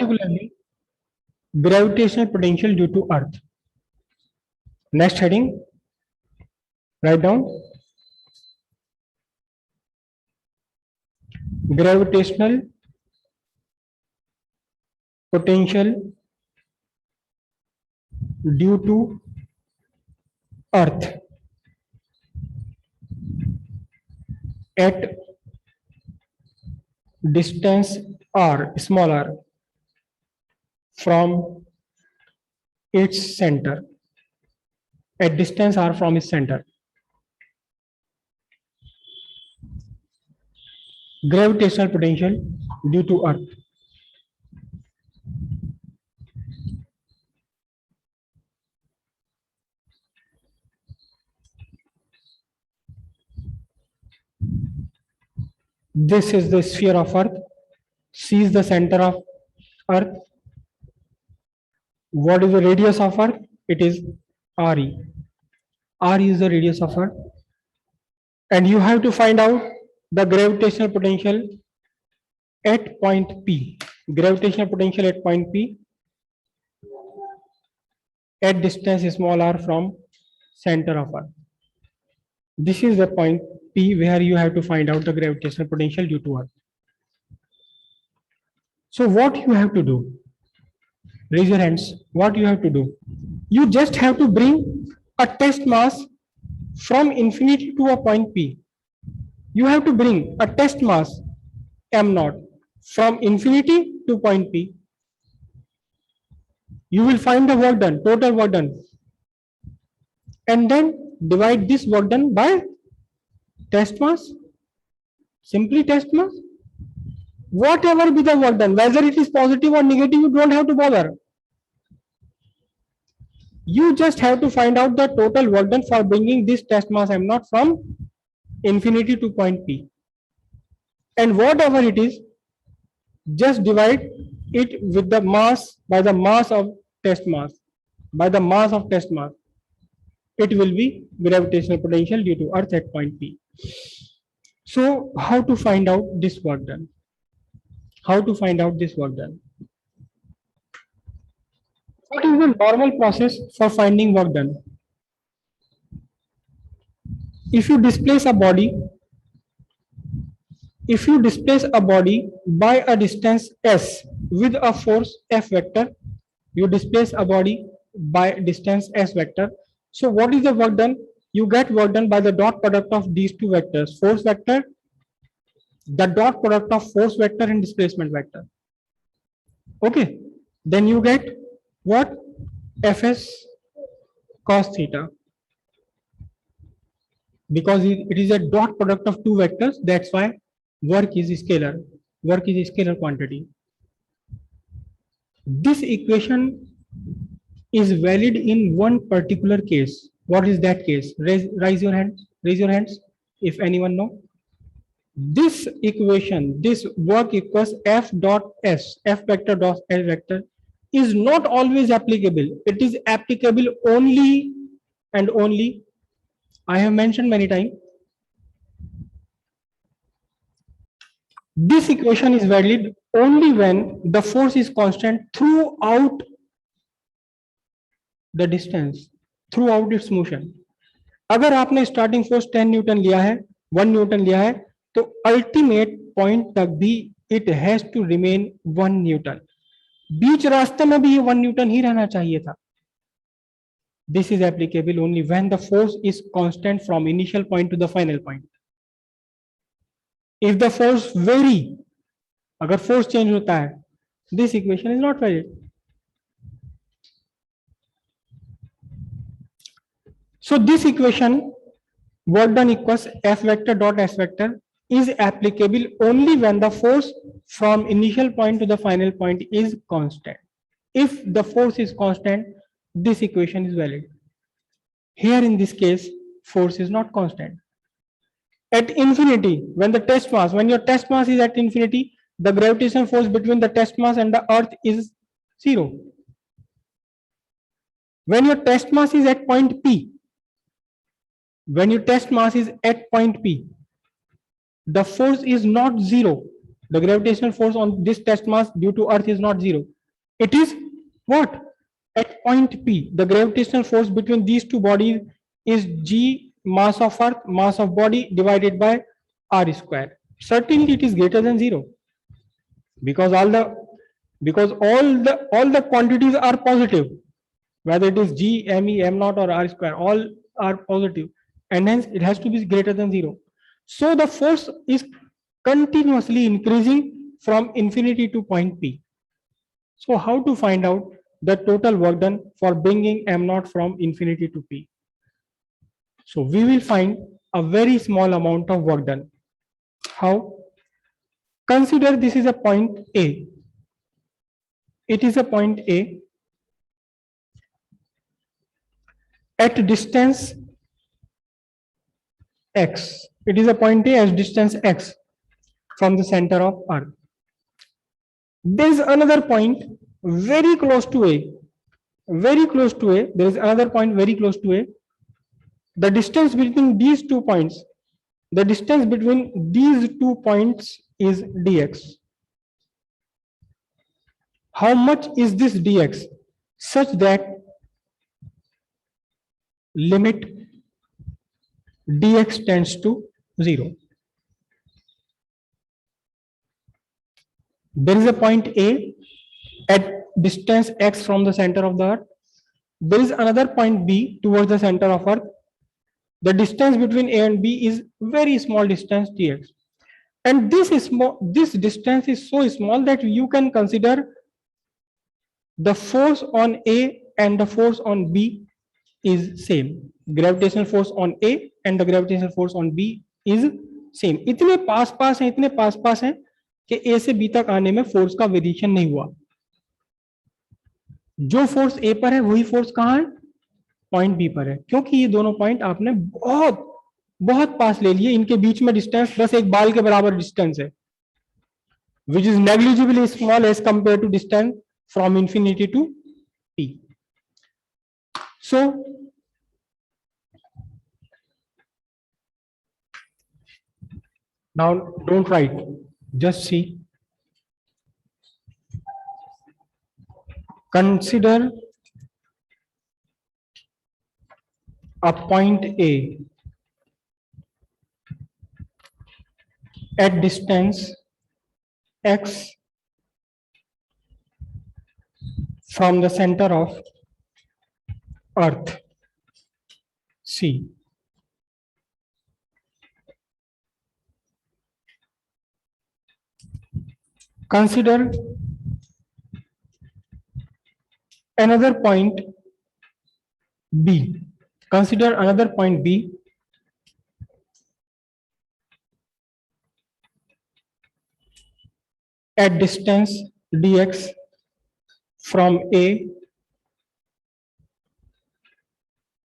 particularly gravitational potential due to Earth. Next heading, write down gravitational potential due to Earth at distance r, small r, from its center. At distance r from its center. Gravitational potential due to Earth. This is the sphere of Earth. C is the center of Earth. What is the radius of Earth? It is RE. RE is the radius of Earth. And you have to find out the gravitational potential at point P. Gravitational potential at point P at distance small r from center of Earth. This is the point P where you have to find out the gravitational potential due to Earth. So what you have to do? Raise your hands. What you have to do? You just have to bring a test mass from infinity to a point P. You have to bring a test mass m0 from infinity to point P. You will find the work done, total work done, and then divide this work done by test mass. Simply test mass. Whatever be the work done, whether it is positive or negative, you don't have to bother. You just have to find out the total work done for bringing this test mass m0 from infinity to point P. And whatever it is, just divide it with the mass by the mass of test mass. By the mass of test mass, it will be gravitational potential due to Earth at point P. So how to find out this work done? How to find out this work done? What is the normal process for finding work done? If you displace a body by a distance s with a force F vector, you displace a body by distance s vector. So what is the work done? You get work done by the dot product of these two vectors, force vector, the dot product of force vector and displacement vector. Okay, then you get what? Fs cos theta. Because it is a dot product of two vectors, that's why work is scalar. Work is a scalar quantity. This equation is valid in one particular case. What is that case? Raise your hands. Raise your hands if anyone know. This equation, this work equals F dot S, F vector dot L vector, is not always applicable. It is applicable only and only, I have mentioned many times, this equation is valid only when the force is constant throughout the distance, throughout its motion. अगर आपने starting force 10 Newton लिया है, 1 Newton लिया है, तो ultimate point तक भी it has to remain 1 newton. बीच रास्ते में भी ये 1 न्यूटन ही रहना चाहिए था. This is applicable only when the force is constant from initial point to the final point. If the force vary, अगर force change होता है, this equation is not valid. So this equation, work done equals F vector dot S vector, is applicable only when the force from initial point to the final point is constant. If the force is constant, this equation is valid. Here in this case, force is not constant. At infinity, when your test mass is at infinity, the gravitational force between the test mass and the earth is 0. When your test mass is at point P, the force is not 0. The gravitational force on this test mass due to Earth is not zero. It is what? At point P, the gravitational force between these two bodies is G, mass of Earth, mass of body, divided by R square. Certainly it is greater than zero, because all the quantities are positive, whether it is G, ME, M naught or R square, all are positive, and hence it has to be greater than zero. So the force is continuously increasing from infinity to point P. So how to find out the total work done for bringing M naught from infinity to P? So we will find a very small amount of work done. How? Consider this is a point A. It is a point A at distance x. It is a point A at distance x from the center of Earth. There is another point very close to A. Very close to A. There is another point very close to A. The distance between these 2 points, the distance between these 2 points is dx. How much is this dx? Such that limit dx tends to 0. There is a point A at distance x from the center of the Earth. There is another point B towards the center of Earth. The distance between A and B is very small distance dx. And this distance is so small that you can consider the force on A and the force on B is same. Gravitational force on A and the gravitational force on B is same. इतने पास पास हैं कि A से B तक आने में force का variation नहीं हुआ. जो फोर्स A पर है वही फोर्स कहाँ है? पॉइंट B पर है, क्योंकि ये दोनों पॉइंट आपने बहुत बहुत पास ले लिए. इनके बीच में डिस्टेंस बस एक बाल के बराबर डिस्टेंस है, which is negligibly small as compared to distance from infinity to P. So now don't write, just see. Consider a point A at distance x from the center of Earth C. Consider another point B. Consider another point B at distance dx from A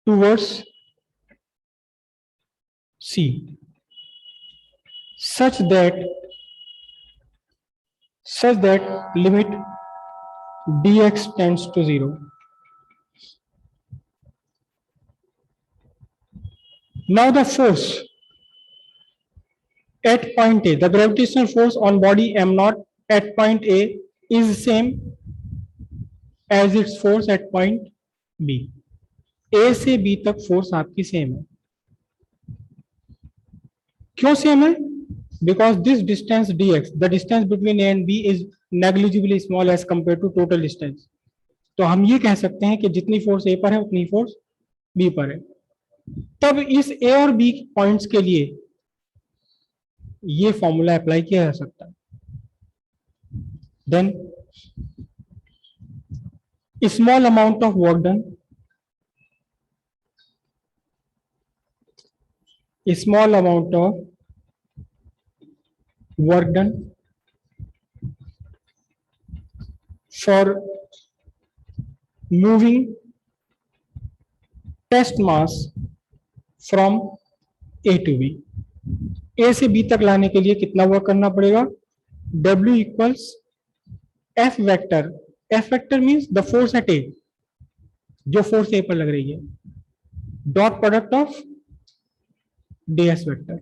towards C, such that limit dx tends to 0. Now the force at point A, the gravitational force on body m naught at point A is same as its force at point B. A से B तक force आपकी same है. क्यों same है? Because this distance dx, the distance between A and B is negligibly small as compared to total distance. तो हम ये कह सकते हैं कि जितनी फोर्स A पर है उतनी फोर्स B पर है. तब इस A और B पॉइंट्स के लिए ये फॉर्मूला अप्लाई किया जा सकता है. Then a small amount of work done, a small amount of work done for moving test mass from A to B. A से B तक लाने के लिए कितना वर्क करना पड़ेगा? W equals F vector. F vector means the force at A, जो force A पर लग रही है, dot product of ds vector.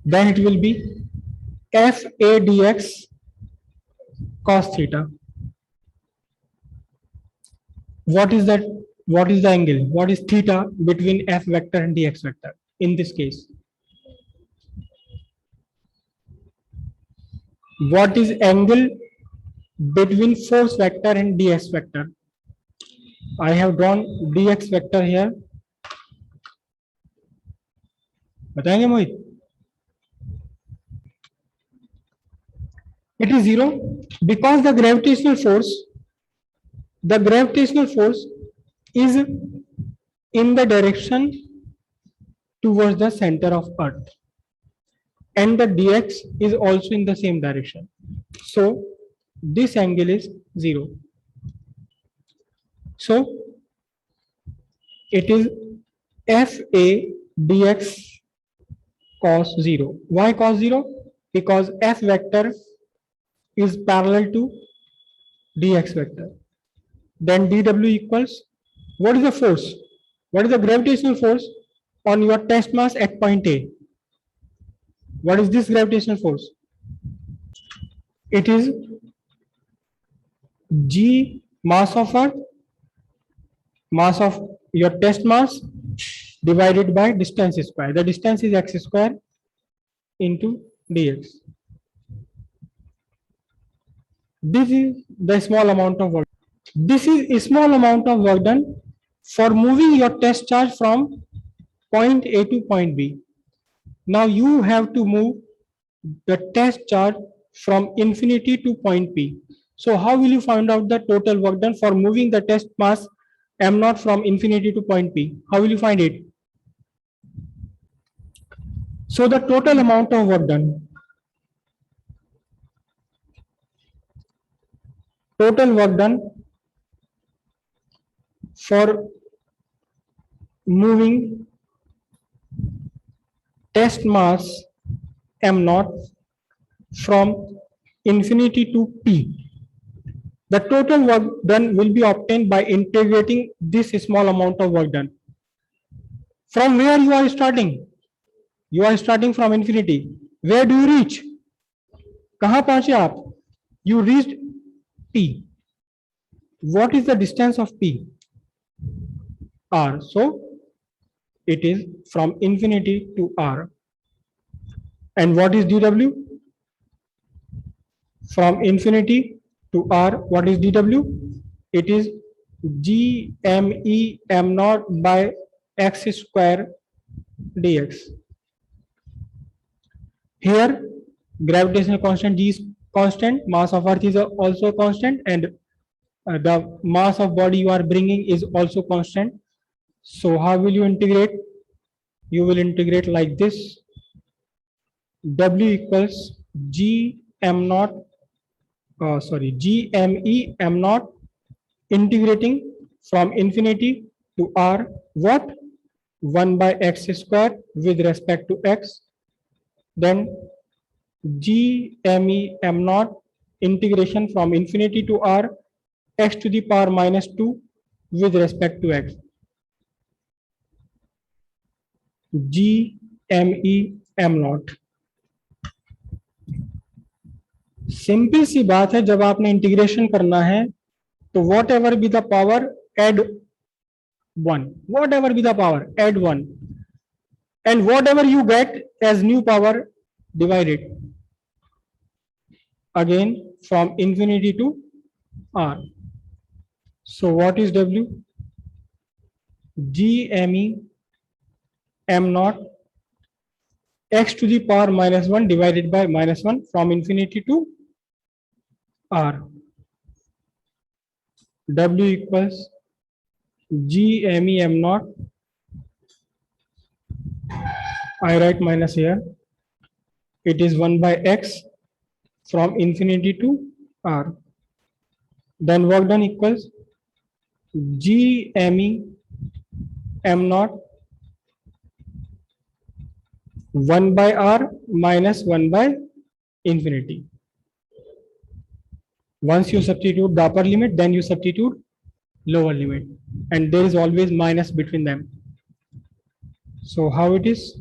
then it will be f a dx cos theta. What is that? What is the angle? What is theta between f vector and dx vector in this case? What is angle between force vector and dx vector? I have drawn dx vector here. बताएंगे मोहित? It is 0 because the gravitational force is in the direction towards the center of earth, and the dx is also in the same direction, so this angle is 0. So it is fa dx cos 0. Why cos 0? Because f vector is parallel to dx vector. Then dw equals, what is the force? What is the gravitational force on your test mass at point A? What is this gravitational force? It is g mass of earth, mass of your test mass divided by distance square. The distance is x square into dx. This is the small amount of work. This is a small amount of work done for moving your test charge from point A to point B. Now you have to move the test charge from infinity to point P. So how will you find out the total work done for moving the test mass m0 from infinity to point P? How will you find it? So the total amount of work done, for moving test mass m0 from infinity to P. The total work done will be obtained by integrating this small amount of work done. From where you are starting? You are starting from infinity. Where do you reach? कहाँ पहुंचे आप? You reached P. What is the distance of P? R. So it is from infinity to R. And what is dw? From infinity to R, what is dw? It is g m e m naught by x square dx. Here gravitational constant g is constant, mass of earth is also constant, and the mass of body you are bringing is also constant. So how will you integrate? You will integrate like this. W equals g m naught, g m e m naught, integrating from infinity to r, what? 1 by x square with respect to x. Then g m e m naught, integration from infinity to r, x to the power minus 2 with respect to x. g m e m naught. Simple सी बात है, जब आपने integration करना है तो whatever be the power add 1, whatever be the power add 1, and whatever you get as new power, divide it again from infinity to r. So what is w? g m e m naught x to the power minus 1 divided by minus 1 from infinity to r. W equals g m e m naught, I write minus here, it is 1 by x from infinity to r. Then work done equals g m e m naught 1 by r minus 1 by infinity. Once you substitute the upper limit, then you substitute lower limit, and there is always minus between them. So how it is?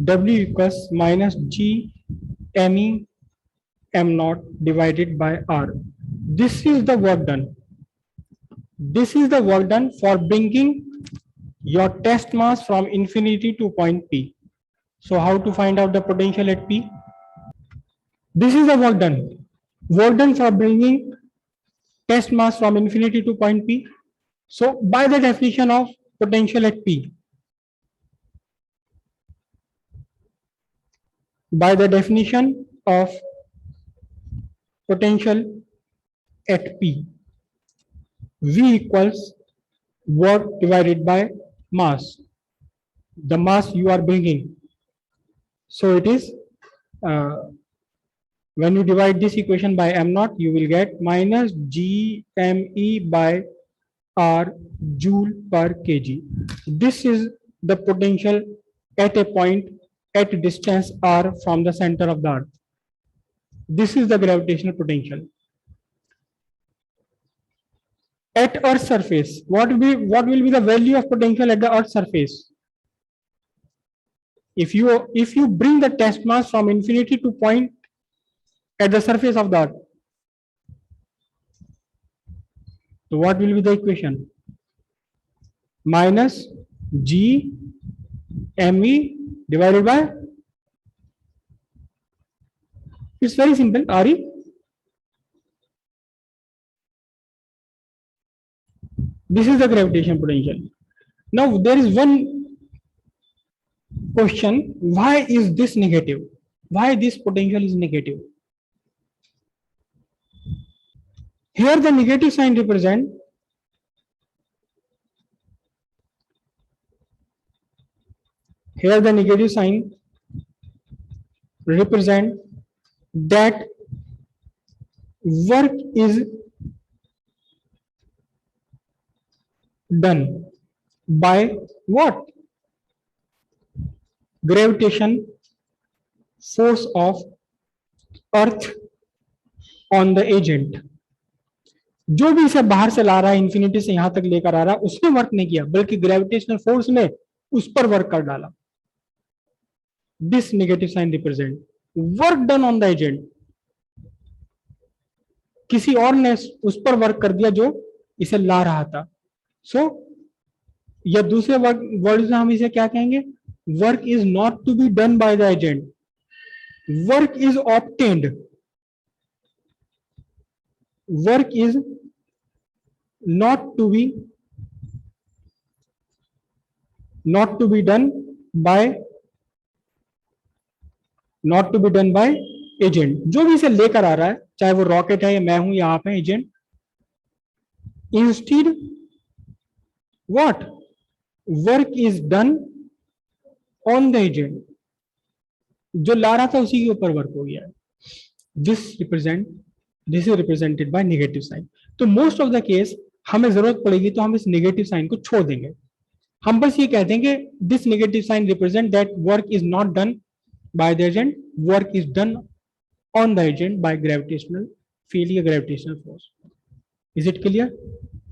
W equals minus G me m naught divided by R. This is the work done. This is the work done for bringing your test mass from infinity to point P. So how to find out the potential at P? This is the work done. Work done for bringing test mass from infinity to point P. So by the definition of potential at P, by the definition of potential at P, V equals work divided by mass, the mass you are bringing. So it is, when you divide this equation by m naught, you will get minus G me by R joule per kg. This is the potential at a point at distance r from the center of the earth. This is the gravitational potential. At Earth's surface, what will be the value of potential at the Earth's surface? If you bring the test mass from infinity to point at the surface of the Earth, so what will be the equation? Minus G me divided by, it's very simple, Ari. This is the gravitational potential. Now there is one question, why is this negative? Why this potential is negative? Here the negative sign represent that work is done by what? Gravitation force of Earth on the agent. जो भी इसे बाहर से ला रहा है, infinity से यहां तक लेकर आ रहा है, उसने वर्क नहीं किया, बल्कि ग्रेविटेशनल फोर्स ने उस पर वर्क कर डाला. This negative sign represent work done on the agent. किसी और ने उस पर वर्क कर दिया जो इसे ला रहा था. सो या दूसरे वर्ड में हम इसे क्या कहेंगे? Work is not to be done by the agent, work is obtained. Work is not to be done by agent. जो भी इसे लेकर आ रहा है, चाहे वो रॉकेट है या मैं हूं या आप हैं agent, instead what? Work is done on the agent. जो ला रहा था उसी के ऊपर वर्क हो गया. This is represented by negative sign. तो मोस्ट ऑफ द केस हमें जरूरत पड़ेगी तो हम इस नेगेटिव साइन को छोड़ देंगे. हम बस ये कहते हैं कि this negative sign represent that work is not done by the agent, work is done on the agent by gravitational field या gravitational force. Is it clear?